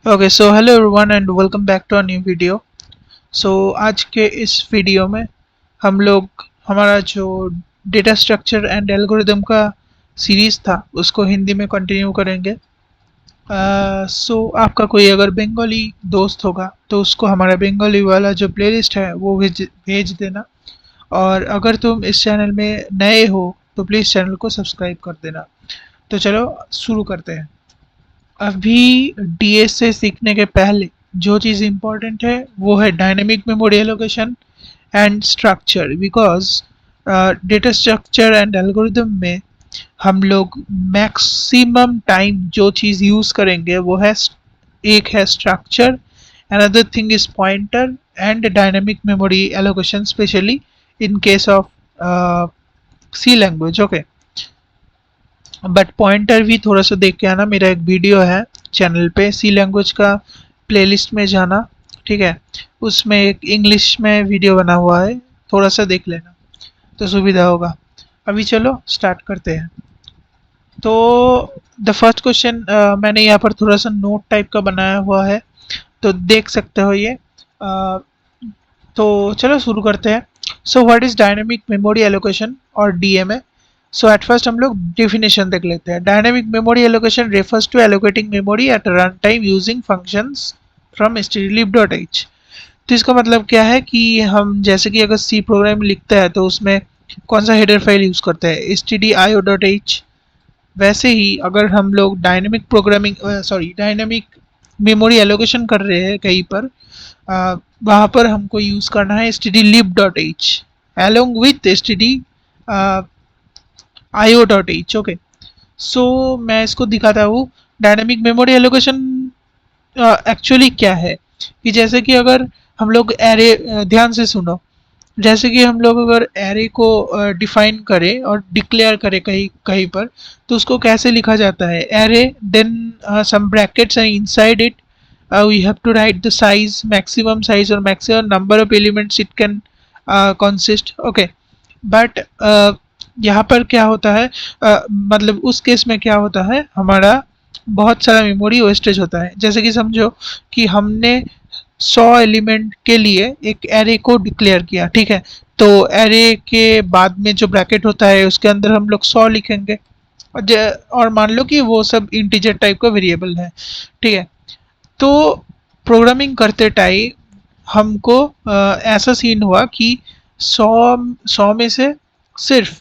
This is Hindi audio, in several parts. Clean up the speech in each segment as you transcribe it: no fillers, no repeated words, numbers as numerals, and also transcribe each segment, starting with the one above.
Okay so hello everyone and welcome back to a new video. आज के इस वीडियो में हम लोग हमारा जो डेटा स्ट्रक्चर एंड एल्गोरिदम का सीरीज़ था उसको हिंदी में कंटिन्यू करेंगे। आपका कोई अगर बंगाली दोस्त होगा तो उसको हमारा बंगाली वाला जो प्लेलिस्ट है वो भेज देना। और अगर तुम इस चैनल में नए हो तो प्लीज़ चैनल को सब्सक्राइब कर देना। तो चलो शुरू करते हैं। अभी डीएस से सीखने के पहले जो चीज़ इम्पोर्टेंट है वो है dynamic memory allocation and structure, because data structure and algorithm में हम लोग मैक्सिमम टाइम जो चीज़ यूज़ करेंगे वो है एक है structure, another thing is pointer and dynamic memory allocation, specially in case of C language. Okay, but pointer भी थोड़ा सा देख के आना। मेरा एक वीडियो है चैनल पे, सी लैंग्वेज का प्लेलिस्ट में जाना, ठीक है। उसमें एक इंग्लिश में वीडियो बना हुआ है, थोड़ा सा देख लेना तो सुविधा होगा। अभी चलो स्टार्ट करते हैं। तो द फर्स्ट क्वेश्चन मैंने यहाँ पर थोड़ा सा नोट टाइप का बनाया हुआ है, तो देख सकते हो ये। तो चलो शुरू करते हैं। What is dynamic memory allocation और डीएमए? एट फर्स्ट हम लोग डेफिनेशन देख लेते हैं। Dynamic memory allocation refers to allocating memory at run time using functions from stdlib.h। तो इसका मतलब क्या है कि हम जैसे कि अगर सी प्रोग्राम लिखते हैं तो उसमें कौन सा हेडर फाइल यूज़ करते हैं, stdio.h। वैसे ही अगर हम लोग dynamic programming dynamic memory allocation कर रहे हैं कहीं पर, वहाँ पर हमको यूज़ करना है stdlib.h along with stdio.h। Okay, मैं इसको दिखाता हूँ। डायनेमिक मेमोरी एलोकेशन एक्चुअली क्या है कि जैसे कि अगर हम लोग एरे, ध्यान से सुनो, जैसे कि हम लोग अगर एरे को डिफाइन करें और डिक्लेयर करें कहीं कहीं पर, तो उसको कैसे लिखा जाता है? Array then some brackets and inside it we have to write the size, maximum size और maximum number of elements it can consist. Okay, but यहाँ पर क्या होता है, मतलब उस केस में क्या होता है, हमारा बहुत सारा मेमोरी वेस्टेज होता है। जैसे कि समझो कि हमने 100 एलिमेंट के लिए एक एरे को डिक्लेयर किया, ठीक है। तो एरे के बाद में जो ब्रैकेट होता है उसके अंदर हम लोग 100 लिखेंगे, और मान लो कि वो सब इंटीजर टाइप का वेरिएबल है, ठीक है। तो प्रोग्रामिंग करते टाइम हमको ऐसा सीन हुआ कि 100 में से सिर्फ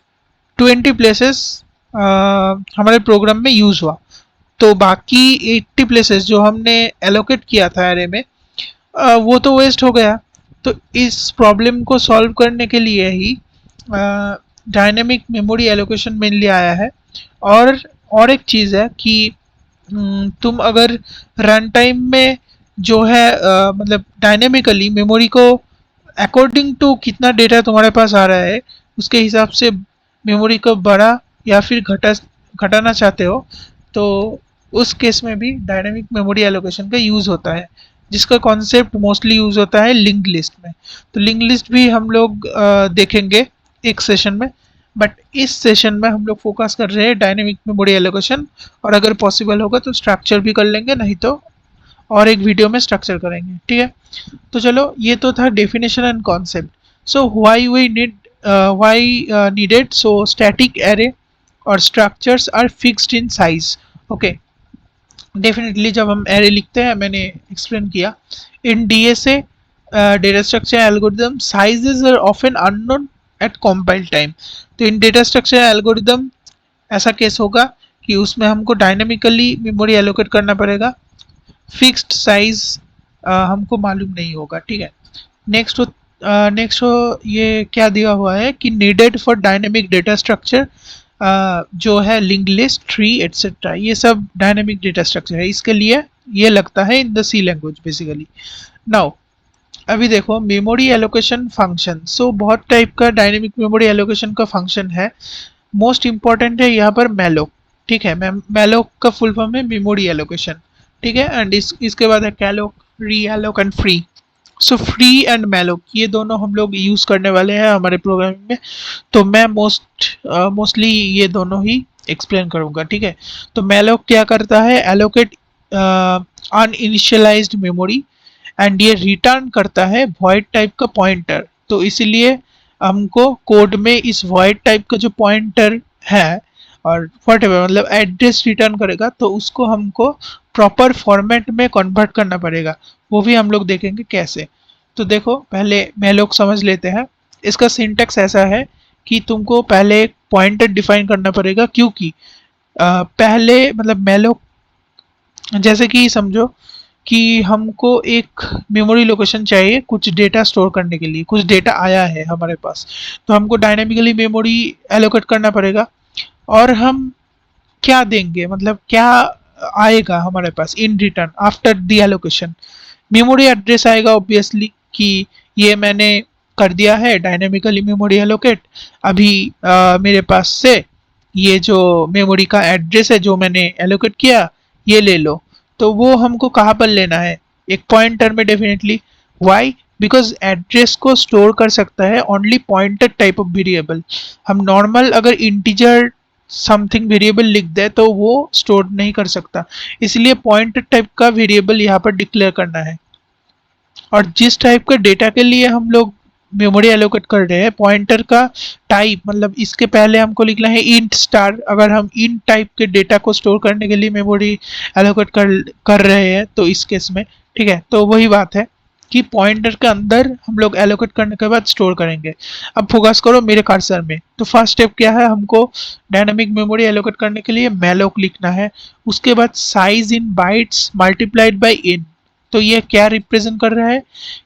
20 प्लेसेस हमारे प्रोग्राम में यूज़ हुआ, तो बाकी 80 प्लेसेस जो हमने एलोकेट किया था एरे में, वो तो वेस्ट हो गया। तो इस प्रॉब्लम को सॉल्व करने के लिए ही डायनेमिक मेमोरी एलोकेशन मेनली आया है। और एक चीज़ है कि तुम अगर रन टाइम में जो है, मतलब डायनेमिकली मेमोरी को अकॉर्डिंग टू कितना डेटा तुम्हारे पास आ रहा है उसके हिसाब से मेमोरी को बढ़ा या फिर घटाना चाहते हो, तो उस केस में भी डायनेमिक मेमोरी एलोकेशन का यूज़ होता है, जिसका कॉन्सेप्ट मोस्टली यूज़ होता है लिंक्ड लिस्ट में। तो लिंक्ड लिस्ट भी हम लोग देखेंगे एक सेशन में, बट इस सेशन में हम लोग फोकस कर रहे हैं डायनेमिक मेमोरी एलोकेशन, और अगर पॉसिबल होगा तो स्ट्रक्चर भी कर लेंगे, नहीं तो और एक वीडियो में स्ट्रक्चर करेंगे, ठीक है। तो चलो, ये तो था definition and concept. Why we need why needed, static array और structures are fixed in size. Okay, definitely जब हम एरे लिखते हैं, मैंने एक्सप्लेन किया, in DSA data structure algorithm sizes are often unknown at compile time. तो इन डेटा स्ट्रक्चर एल्गोरिदम ऐसा केस होगा कि उसमें हमको डायनेमिकली मेमोरी एलोकेट करना पड़ेगा, फिक्स्ड साइज हमको मालूम नहीं होगा, ठीक है। नेक्स्ट नेक्स्ट ये क्या दिया हुआ है कि needed for dynamic data structure, जो है लिंक लिस्ट, ट्री एटसेट्रा, ये सब डायनेमिक डेटा स्ट्रक्चर है, इसके लिए ये लगता है in the C language basically. Now अभी देखो मेमोरी एलोकेशन फंक्शन। बहुत टाइप का डायनेमिक मेमोरी एलोकेशन का फंक्शन है। मोस्ट इंपॉर्टेंट है यहाँ पर मैलोक, ठीक है। मैलोक का फुल फॉर्म है मेमोरी एलोकेशन, ठीक है। एंड इसके बाद है calloc, realloc and free. Free and malloc ये दोनों हम लोग यूज़ करने वाले हैं हमारे प्रोग्रामिंग में, तो मैं मोस्टली ये दोनों ही एक्सप्लेन करूँगा, ठीक है। तो मैलोक क्या करता है, एलोकेट अनइनिशियलाइज्ड मेमोरी एंड ये रिटर्न करता है void टाइप का पॉइंटर। तो इसीलिए हमको कोड में इस void टाइप का जो पॉइंटर है और whatever मतलब एड्रेस रिटर्न करेगा, तो उसको हमको प्रॉपर फॉर्मेट में कन्वर्ट करना पड़ेगा। वो भी हम लोग देखेंगे कैसे। तो देखो पहले मैलोक समझ लेते हैं। इसका सिंटेक्स ऐसा है कि तुमको पहले एक पॉइंटर डिफाइन करना पड़ेगा, क्योंकि पहले मतलब मैलोक जैसे कि समझो कि हमको एक मेमोरी लोकेशन चाहिए कुछ डेटा स्टोर करने के लिए, कुछ डेटा आया है हमारे पास, तो हमको डायनेमिकली मेमोरी एलोकेट करना पड़ेगा। और हम क्या देंगे, मतलब क्या आएगा हमारे पास in return after the allocation? Memory address आएगा ऑब्वियसली, कि ये मैंने कर दिया है डायनेमिकली मेमोरी एलोकेट। अभी मेरे पास से ये जो मेमोरी का एड्रेस है जो मैंने एलोकेट किया, ये ले लो। तो वो हमको कहाँ पर लेना है? एक पॉइंटर में डेफिनेटली। वाई? बिकॉज एड्रेस को स्टोर कर सकता है only pointer type of variable. हम नॉर्मल अगर इंटीजर समथिंग वेरिएबल लिख दे तो वो स्टोर नहीं कर सकता, इसलिए पॉइंटर टाइप का वेरिएबल यहाँ पर डिक्लेयर करना है। और जिस टाइप का डेटा के लिए हम लोग मेमोरी एलोकेट कर रहे हैं, पॉइंटर का टाइप मतलब इसके पहले हमको लिखना है इंट स्टार। अगर हम इंट टाइप के डेटा को स्टोर करने के लिए मेमोरी एलोकेट कर रहे हैं तो इस केस में, ठीक है, तो वही बात है कि पॉइंटर के अंदर हम लोग एलोकेट करने के बाद स्टोर करेंगे। अब फोकस करो मेरे कर्सर में। तो फर्स्ट स्टेप क्या है? हमको डायनामिक मेमोरी एलोकेट करने के लिए मैलोक लिखना है। उसके बाद size in bytes multiplied by n. तो ये क्या रिप्रेजेंट कर रहा है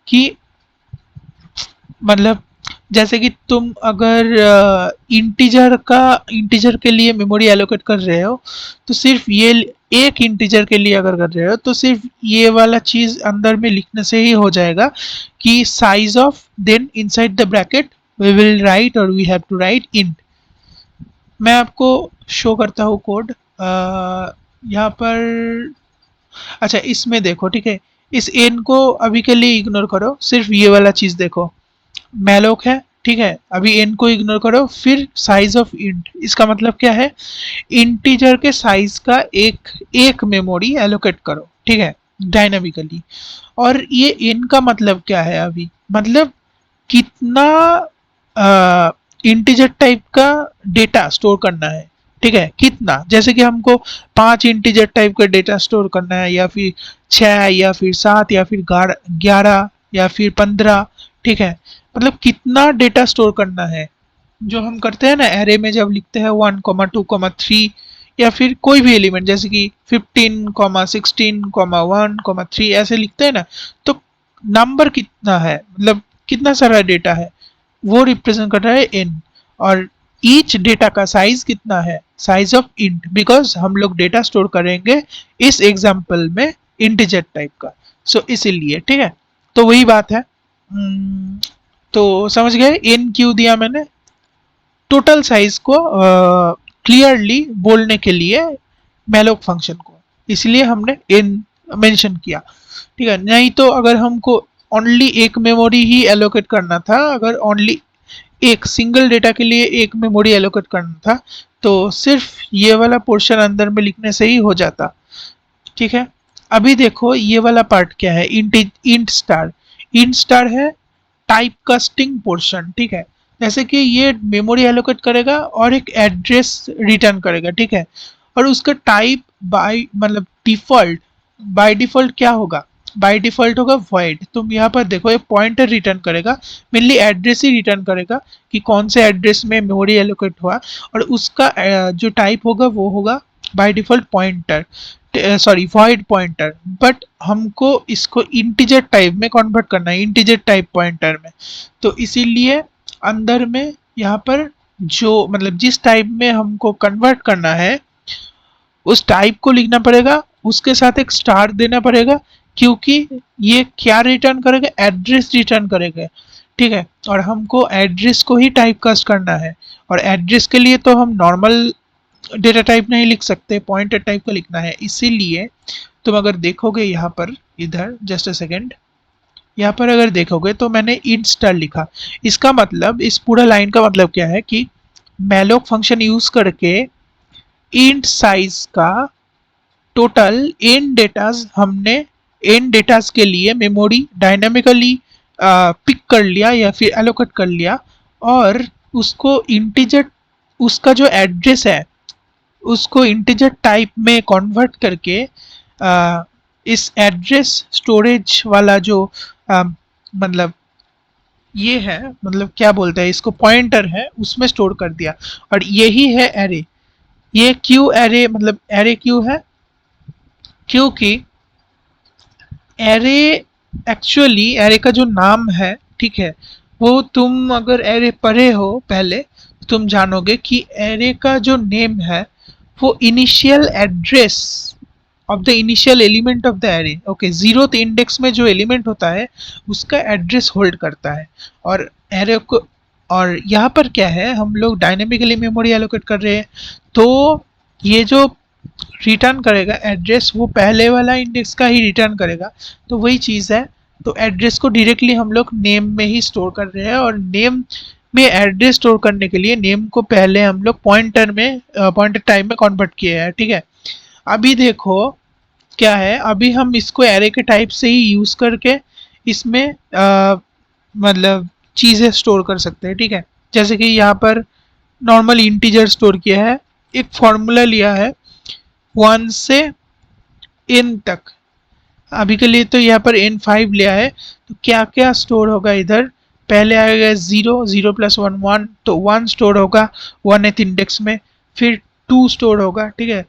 कि मतलब जैसे कि तुम अगर इंटीजर के लिए मेमोरी एलोकेट कर रहे हो, तो सिर्फ ये एक इंटीजर के लिए अगर कर रहे हो तो सिर्फ ये वाला चीज अंदर में लिखने से ही हो जाएगा कि size of, then inside the bracket we will write और we have to write int. मैं आपको शो करता हूँ कोड यहाँ पर। अच्छा इसमें देखो, ठीक है, इस एन को अभी के लिए इग्नोर करो, सिर्फ ये वाला चीज देखो। मैलोक है, ठीक है, अभी एन को इग्नोर करो, फिर साइज ऑफ इंट। इसका मतलब क्या है? इंटीजर के साइज का एक मेमोरी एलोकेट करो, ठीक है, डायनामिकली। और ये एन का मतलब क्या है? अभी मतलब कितना इंटीजर टाइप का डेटा स्टोर करना है, ठीक है, कितना। जैसे कि हमको 5 इंटीजर टाइप का डेटा स्टोर करना है, या फिर 6 या फिर 7 या फिर 11 या फिर 15, ठीक है, मतलब कितना डेटा स्टोर करना है। जो हम करते हैं ना एरे में, जब लिखते हैं 1, 2, 3 या फिर कोई भी एलिमेंट जैसे कि 15, 16, 1, 3 ऐसे लिखते हैं ना, तो नंबर कितना है, मतलब कितना सारा डेटा है, वो रिप्रेजेंट कर रहा है एन। और ईच डेटा का साइज कितना है? साइज ऑफ इंट, बिकॉज हम लोग डेटा स्टोर करेंगे इस एग्जाम्पल में इंटीजर टाइप का, सो इसीलिए, ठीक है। तो वही बात है। तो समझ गए एन क्यों दिया मैंने? टोटल साइज को क्लियरली बोलने के लिए मैलोक फंक्शन को, इसलिए हमने एन मेंशन किया, ठीक है। नहीं तो अगर हमको ओनली एक मेमोरी ही एलोकेट करना था, अगर ओनली एक सिंगल डेटा के लिए एक मेमोरी एलोकेट करना था, तो सिर्फ ये वाला पोर्शन अंदर में लिखने से ही हो जाता, ठीक है। अभी देखो ये वाला पार्ट क्या है? Int star. इंट स्टार है टाइप कास्टिंग पोर्शन, ठीक है। जैसे कि ये मेमोरी एलोकेट करेगा और एक एड्रेस रिटर्न करेगा, ठीक है, और उसका टाइप बाय मतलब डिफॉल्ट, बाय डिफॉल्ट क्या होगा? बाय डिफॉल्ट होगा void। तुम यहाँ पर देखो एक पॉइंटर रिटर्न करेगा, मेनली एड्रेस ही रिटर्न करेगा कि कौन से एड्रेस में मेमोरी एलोकेट हुआ, और उसका जो टाइप होगा वो होगा by default pointer, sorry void pointer. But हमको इसको इंटीजर टाइप में कन्वर्ट करना है, इंटीजर टाइप पॉइंटर में। तो इसीलिए अंदर में यहाँ पर जो मतलब जिस टाइप में हमको कन्वर्ट करना है उस टाइप को लिखना पड़ेगा, उसके साथ एक स्टार देना पड़ेगा, क्योंकि ये क्या रिटर्न करेगा? एड्रेस रिटर्न करेगा, ठीक है। और हमको एड्रेस को ही टाइप कास्ट करना है, और एड्रेस के लिए तो हम नॉर्मल डेटा टाइप नहीं लिख सकते, पॉइंटर टाइप का लिखना है। इसीलिए तुम अगर देखोगे यहाँ पर, इधर जस्ट अ सेकेंड, यहाँ पर अगर देखोगे तो मैंने इंट स्टार लिखा। इसका मतलब, इस पूरा लाइन का मतलब क्या है कि मैलोक फंक्शन यूज करके इंट साइज का टोटल n डेटाज हमने n डेटाज के लिए मेमोरी डायनामिकली पिक कर लिया या फिर एलोकेट कर लिया, और उसको इंटीजर, उसका जो एड्रेस है उसको इंटीजर टाइप में कन्वर्ट करके इस एड्रेस स्टोरेज वाला जो मतलब ये है, मतलब क्या बोलते हैं इसको, पॉइंटर है, उसमें स्टोर कर दिया। और यही है एरे। ये क्यों एरे, मतलब एरे क्यों है, क्योंकि एरे एक्चुअली, एरे का जो नाम है, ठीक है, वो तुम अगर एरे पढ़े हो पहले तो तुम जानोगे कि एरे का जो नेम है वो initial address of the initial element of the array, okay, 0th index में जो एलिमेंट होता है उसका एड्रेस होल्ड करता है। और एरे को, और यहाँ पर क्या है, हम लोग डायनेमिकली मेमोरी एलोकेट कर रहे हैं, तो ये जो रिटर्न करेगा एड्रेस वो पहले वाला इंडेक्स का ही रिटर्न करेगा, तो वही चीज़ है। तो एड्रेस को डायरेक्टली हम लोग नेम में ही स्टोर कर रहे हैं, और नेम में एड्रेस स्टोर करने के लिए नेम को पहले हम लोग पॉइंटर में, पॉइंटर टाइप में कन्वर्ट किए हैं, ठीक है। अभी देखो क्या है, अभी हम इसको एरे के टाइप से ही यूज़ करके इसमें मतलब चीज़ें स्टोर कर सकते हैं, ठीक है। जैसे कि यहाँ पर नॉर्मल इंटीजर स्टोर किया है, एक फॉर्मूला लिया है 1 से n तक, अभी के लिए तो यहाँ पर n5 लिया है। तो क्या क्या स्टोर होगा इधर, पहले आएगा 0, 0 + 1 1, तो 1 स्टोर होगा 1th इंडेक्स में, फिर 2 स्टोर होगा, ठीक है,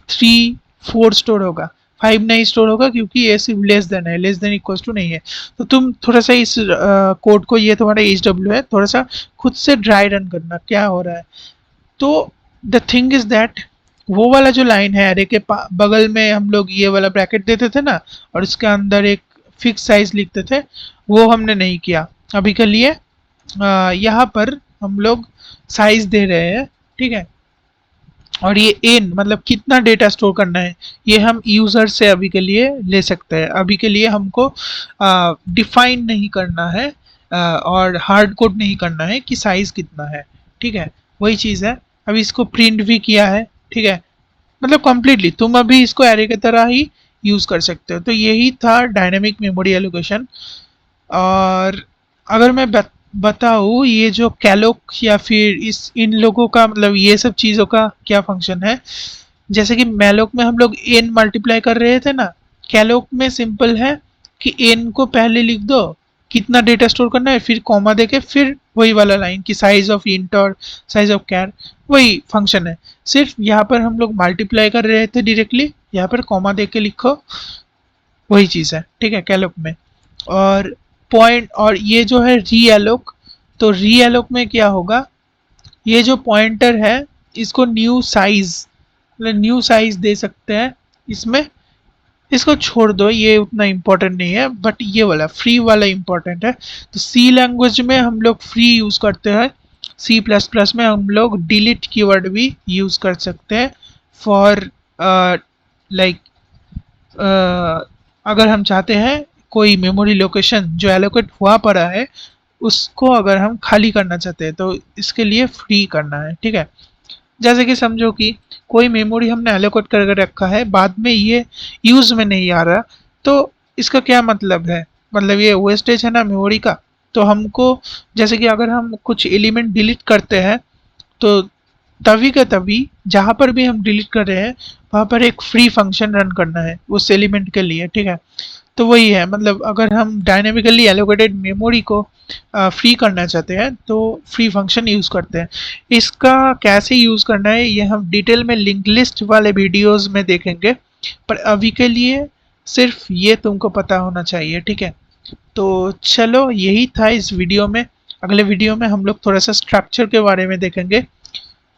3 4 स्टोर होगा, 5 नहीं स्टोर होगा क्योंकि ये सिर्फ लेस देन है, लेस देन इक्वल्स टू नहीं है। तो तुम थोड़ा सा इस कोड को, ये तुम्हारा HW है, थोड़ा सा खुद से ड्राई रन करना क्या हो रहा है। तो द थिंग इज दैट वो वाला जो लाइन है एरे के बगल में हम लोग ये वाला ब्रैकेट देते थे ना, और इसके अंदर एक फिक्स साइज लिखते थे, वो हमने नहीं किया अभी के लिए। यहाँ पर हम लोग साइज दे रहे हैं, ठीक है। और ये n मतलब कितना डेटा स्टोर करना है, ये हम यूज़र से अभी के लिए ले सकते हैं। अभी के लिए हमको डिफाइन नहीं करना है और हार्ड कोड नहीं करना है कि साइज कितना है, ठीक है, वही चीज़ है। अभी इसको प्रिंट भी किया है, ठीक है, मतलब कम्प्लीटली तुम अभी इसको एरे की तरह ही यूज़ कर सकते हो। तो यही था डायनेमिक मेमोरी एलोकेशन। और अगर मैं बताऊँ ये जो कैलोक या फिर इन लोगों का, मतलब ये सब चीज़ों का क्या फंक्शन है, जैसे कि मैलोक में हम लोग n मल्टीप्लाई कर रहे थे ना, कैलोक में सिंपल है कि n को पहले लिख दो कितना डेटा स्टोर करना है, फिर कॉमा देके फिर वही वाला लाइन कि साइज ऑफ इंट और साइज ऑफ कैर, वही फंक्शन है। सिर्फ यहाँ पर हम लोग मल्टीप्लाई कर रहे थे डायरेक्टली, यहाँ पर कॉमा दे के लिखो, वही चीज़ है, ठीक है, कैलोक में। और पॉइंट, और ये जो है री एलोक, तो री एलोक में क्या होगा, ये जो पॉइंटर है इसको न्यू साइज, मतलब न्यू साइज दे सकते हैं इसमें। इसको छोड़ दो, ये उतना इम्पोर्टेंट नहीं है, बट ये वाला फ्री वाला इम्पोर्टेंट है। तो सी लैंग्वेज में हम लोग फ्री यूज़ करते हैं, C++ में हम लोग डिलीट कीवर्ड भी यूज़ कर सकते हैं फॉर लाइक अगर हम चाहते हैं कोई मेमोरी लोकेशन जो एलोकेट हुआ पड़ा है उसको अगर हम खाली करना चाहते हैं तो इसके लिए फ्री करना है, ठीक है। जैसे कि समझो कि कोई मेमोरी हमने एलोकेट करके रखा है, बाद में ये यूज़ में नहीं आ रहा, तो इसका क्या मतलब है, मतलब ये वेस्टेज है ना मेमोरी का। तो हमको, जैसे कि अगर हम कुछ एलिमेंट डिलीट करते हैं तो तभी का तभी जहाँ पर भी हम डिलीट कर रहे हैं वहाँ पर एक फ्री फंक्शन रन करना है उस एलिमेंट के लिए, ठीक है। तो वही है, मतलब अगर हम डायनेमिकली एलोकेटेड मेमोरी को फ्री करना चाहते हैं तो फ्री फंक्शन यूज़ करते हैं। इसका कैसे यूज़ करना है ये हम डिटेल में लिंक लिस्ट वाले वीडियोस में देखेंगे, पर अभी के लिए सिर्फ ये तुमको पता होना चाहिए, ठीक है। तो चलो यही था इस वीडियो में। अगले वीडियो में हम लोग थोड़ा सा स्ट्रक्चर के बारे में देखेंगे,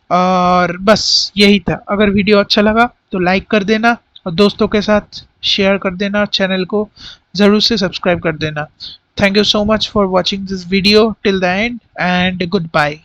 और बस यही था। अगर वीडियो अच्छा लगा तो लाइक कर देना और दोस्तों के साथ शेयर कर देना, चैनल को ज़रूर से सब्सक्राइब कर देना। Thank you so much for watching this video till the end, and good bye.